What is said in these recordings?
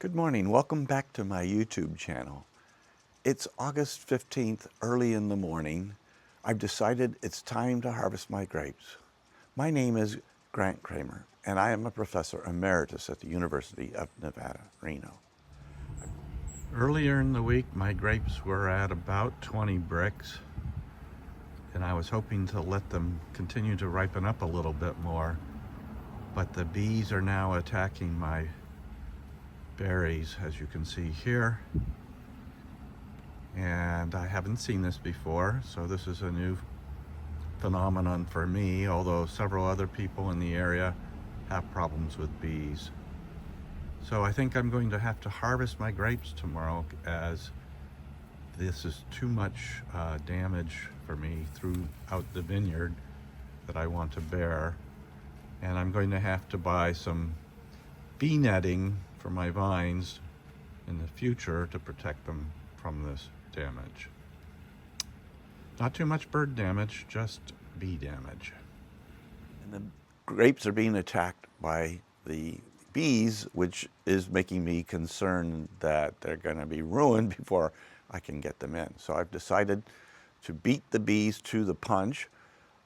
Good morning. Welcome back to my YouTube channel. It's August 15th, early in the morning. I've decided it's time to harvest my grapes. My name is Grant Kramer, and I am a professor emeritus at the University of Nevada, Reno. Earlier in the week, my grapes were at about 20 bricks, and I was hoping to let them continue to ripen up a little bit more, but the bees are now attacking my berries, as you can see here, and I haven't seen this before, so this is a new phenomenon for me, although several other people in the area have problems with bees. So I think I'm going to have to harvest my grapes tomorrow, as this is too much damage for me throughout the vineyard that I want to bear, and I'm going to have to buy some bee netting for my vines in the future to protect them from this damage. Not too much bird damage, just bee damage. And the grapes are being attacked by the bees, which is making me concerned that they're going to be ruined before I can get them in. So I've decided to beat the bees to the punch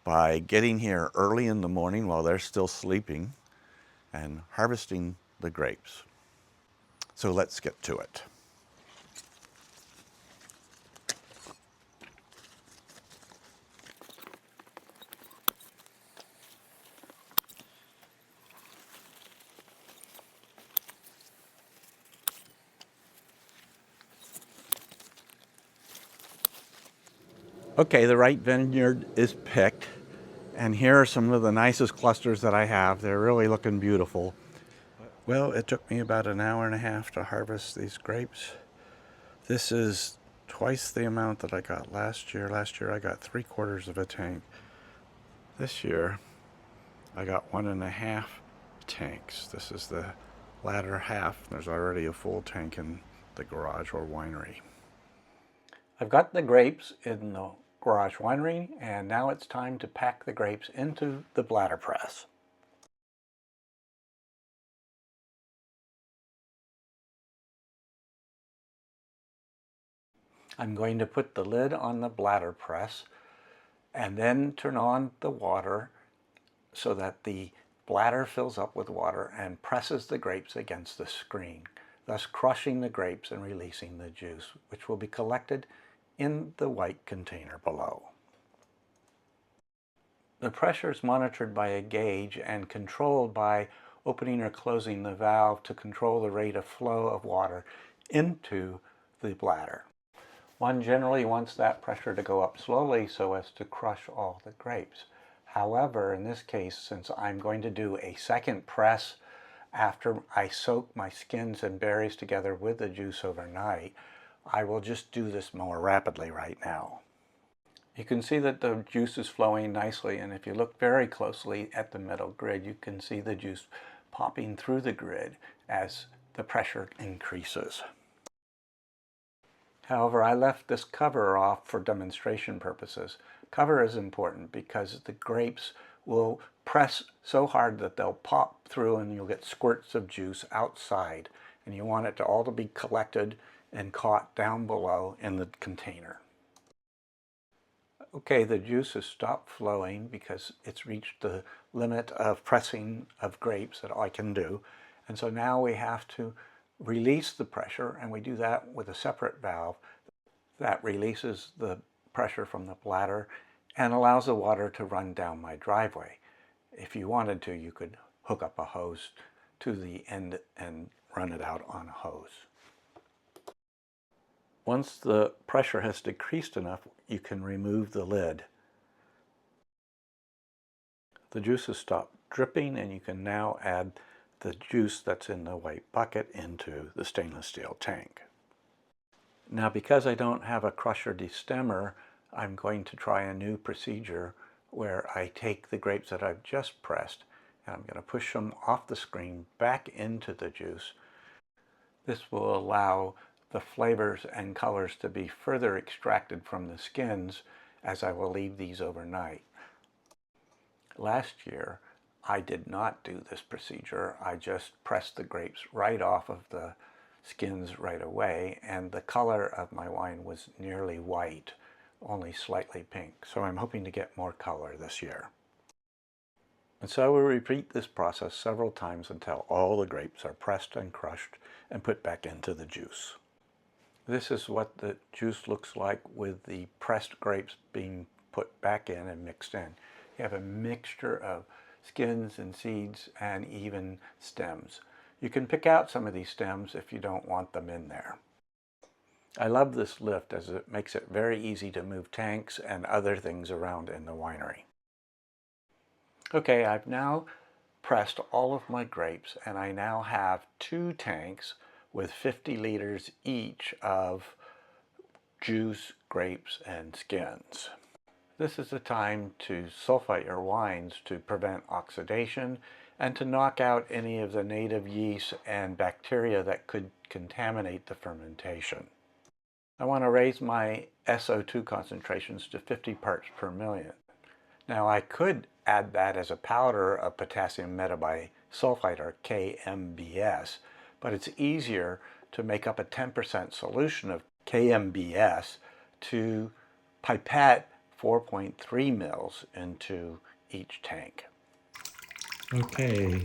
by getting here early in the morning while they're still sleeping and harvesting the grapes. So let's get to it. Okay, the right vineyard is picked, and here are some of the nicest clusters that I have. They're really looking beautiful. Well, it took me about an hour and a half to harvest these grapes. This is twice the amount that I got last year. Last year I got 3/4 of a tank. This year I got 1.5 tanks. This is the latter half. There's already a full tank in the garage or winery. I've got the grapes in the garage winery, and now it's time to pack the grapes into the bladder press. I'm going to put the lid on the bladder press and then turn on the water so that the bladder fills up with water and presses the grapes against the screen, thus crushing the grapes and releasing the juice, which will be collected in the white container below. The pressure is monitored by a gauge and controlled by opening or closing the valve to control the rate of flow of water into the bladder. One generally wants that pressure to go up slowly so as to crush all the grapes. However, in this case, since I'm going to do a second press after I soak my skins and berries together with the juice overnight, I will just do this more rapidly right now. You can see that the juice is flowing nicely, and if you look very closely at the middle grid, you can see the juice popping through the grid as the pressure increases. However, I left this cover off for demonstration purposes. Cover is important because the grapes will press so hard that they'll pop through and you'll get squirts of juice outside. And you want it to all to be collected and caught down below in the container. Okay, the juice has stopped flowing because it's reached the limit of pressing of grapes that I can do. And so now we have to release the pressure, and we do that with a separate valve that releases the pressure from the bladder and allows the water to run down my driveway. If you wanted to, you could hook up a hose to the end and run it out on a hose. Once the pressure has decreased enough, you can remove the lid. The juice has stopped dripping, and you can now add the juice that's in the white bucket into the stainless steel tank. Now, because I don't have a crusher destemmer, I'm going to try a new procedure where I take the grapes that I've just pressed and I'm going to push them off the screen back into the juice. This will allow the flavors and colors to be further extracted from the skins, as I will leave these overnight. Last year, I did not do this procedure. I just pressed the grapes right off of the skins right away, and the color of my wine was nearly white, only slightly pink. So I'm hoping to get more color this year. And so we'll repeat this process several times until all the grapes are pressed and crushed and put back into the juice. This is what the juice looks like with the pressed grapes being put back in and mixed in. You have a mixture of skins and seeds and even stems. You can pick out some of these stems if you don't want them in there. I love this lift as it makes it very easy to move tanks and other things around in the winery. Okay, I've now pressed all of my grapes, and I now have 2 tanks with 50 liters each of juice, grapes, and skins. This is the time to sulfite your wines to prevent oxidation and to knock out any of the native yeast and bacteria that could contaminate the fermentation. I want to raise my SO2 concentrations to 50 parts per million. Now I could add that as a powder of potassium metabisulfite, or KMBS, but it's easier to make up a 10% solution of KMBS to pipette 4.3 mils into each tank. Okay.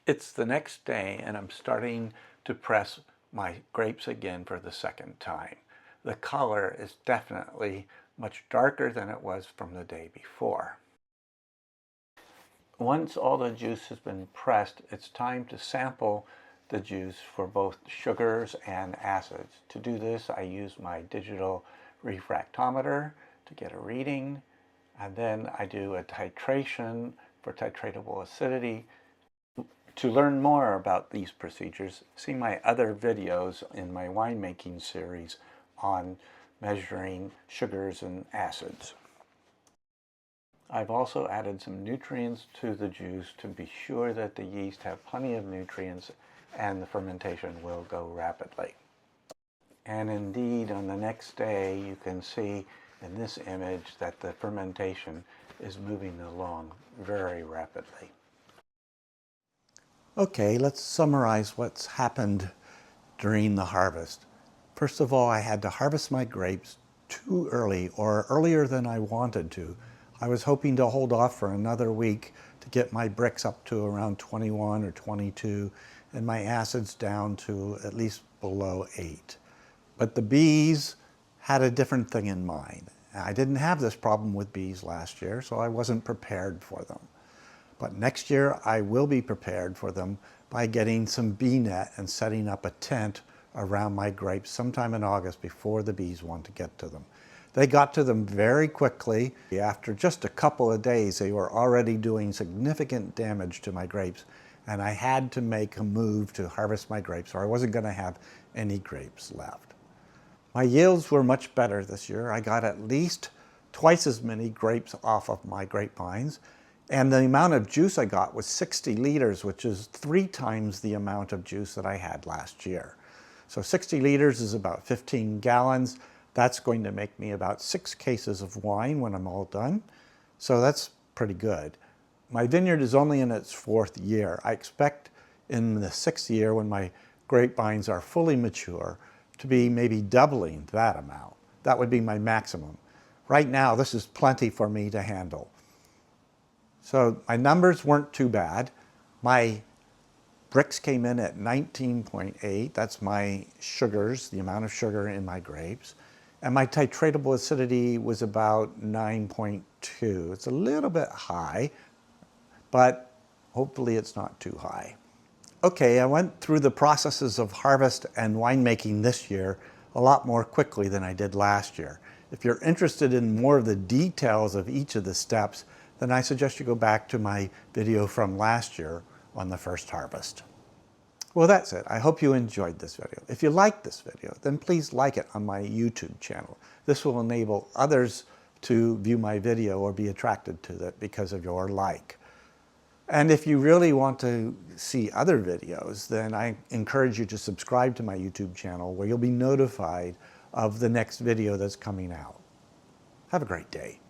It's the next day and I'm starting to press my grapes again for the second time. The color is definitely much darker than it was from the day before. Once all the juice has been pressed, it's time to sample the juice for both sugars and acids. To do this, I use my digital refractometer to get a reading, and then I do a titration for titratable acidity. To learn more about these procedures, see my other videos in my winemaking series on measuring sugars and acids. I've also added some nutrients to the juice to be sure that the yeast have plenty of nutrients and the fermentation will go rapidly. And indeed, on the next day, you can see in this image that the fermentation is moving along very rapidly. Okay, let's summarize what's happened during the harvest. First of all, I had to harvest my grapes too early, or earlier than I wanted to. I was hoping to hold off for another week to get my Brix up to around 21 or 22 and my acids down to at least below 8. But the bees had a different thing in mind. I didn't have this problem with bees last year, so I wasn't prepared for them. But next year I will be prepared for them by getting some bee net and setting up a tent around my grapes sometime in August before the bees want to get to them. They got to them very quickly. After just a couple of days, they were already doing significant damage to my grapes, and I had to make a move to harvest my grapes or I wasn't going to have any grapes left. My yields were much better this year. I got at least twice as many grapes off of my grapevines, and the amount of juice I got was 60 liters, which is 3 times the amount of juice that I had last year. So 60 liters is about 15 gallons. That's going to make me about 6 cases of wine when I'm all done. So that's pretty good. My vineyard is only in its 4th year. I expect in the 6th year, when my grapevines are fully mature, to be maybe doubling that amount. That would be my maximum. Right now, this is plenty for me to handle. So my numbers weren't too bad. My Brix came in at 19.8. That's my sugars, the amount of sugar in my grapes. And my titratable acidity was about 9.2. It's a little bit high, but hopefully it's not too high. Okay, I went through the processes of harvest and winemaking this year a lot more quickly than I did last year. If you're interested in more of the details of each of the steps, then I suggest you go back to my video from last year on the first harvest. Well, that's it. I hope you enjoyed this video. If you liked this video, then please like it on my YouTube channel. This will enable others to view my video or be attracted to it because of your like. And if you really want to see other videos, then I encourage you to subscribe to my YouTube channel where you'll be notified of the next video that's coming out. Have a great day.